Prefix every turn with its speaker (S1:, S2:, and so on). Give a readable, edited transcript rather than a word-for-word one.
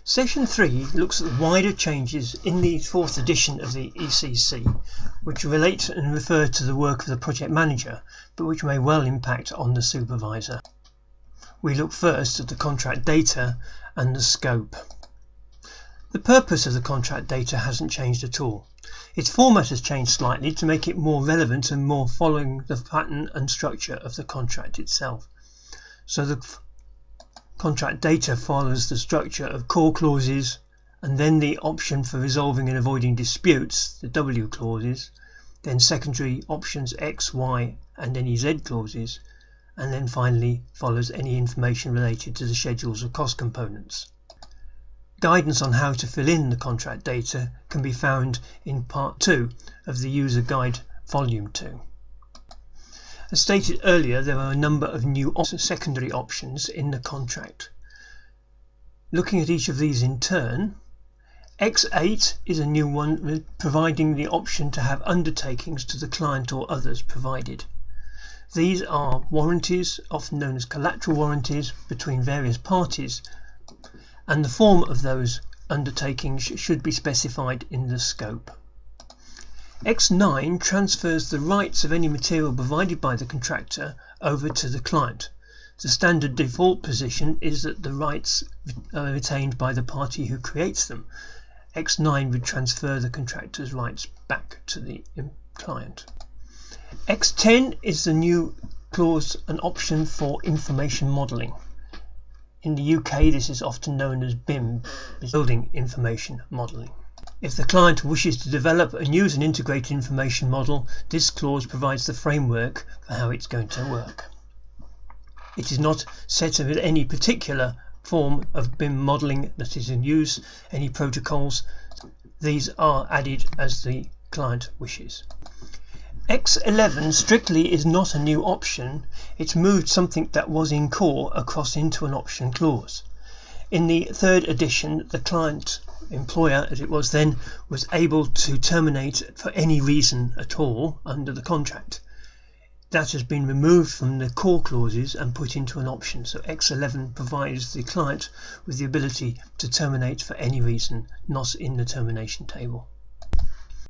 S1: Section 3 looks at the wider changes in the 4th edition of the ECC, which relate and refer to the work of the project manager, but which may well impact on the supervisor. We look first at the contract data and the scope. The purpose of the contract data hasn't changed at all. Its format has changed slightly to make it more relevant and more following the pattern and structure of the contract itself. So the contract data follows the structure of core clauses, and then the option for resolving and avoiding disputes, the W clauses, then secondary options X, Y and any Z clauses, and then finally follows any information related to the schedules of cost components. Guidance on how to fill in the contract data can be found in Part 2 of the User Guide Volume 2. As stated earlier, there are a number of new secondary options in the contract. Looking at each of these in turn, X8 is a new one providing the option to have undertakings to the client or others provided. These are warranties, often known as collateral warranties, between various parties, and the form of those undertakings should be specified in the scope. X9 transfers the rights of any material provided by the contractor over to the client. The standard default position is that the rights are retained by the party who creates them. X9 would transfer the contractor's rights back to the client. X10 is the new clause and option for information modelling. In the UK, this is often known as BIM, Building Information Modelling. If the client wishes to develop and use an integrated information model, this clause provides the framework for how it's going to work. It is not set with any particular form of BIM modelling that is in use, any protocols. These are added as the client wishes. X11 strictly is not a new option, it's moved something that was in core across into an option clause. In the 3rd edition, the client employer, as it was then, was able to terminate for any reason at all under the contract. That has been removed from the core clauses and put into an option, so X11 provides the client with the ability to terminate for any reason not in the termination table.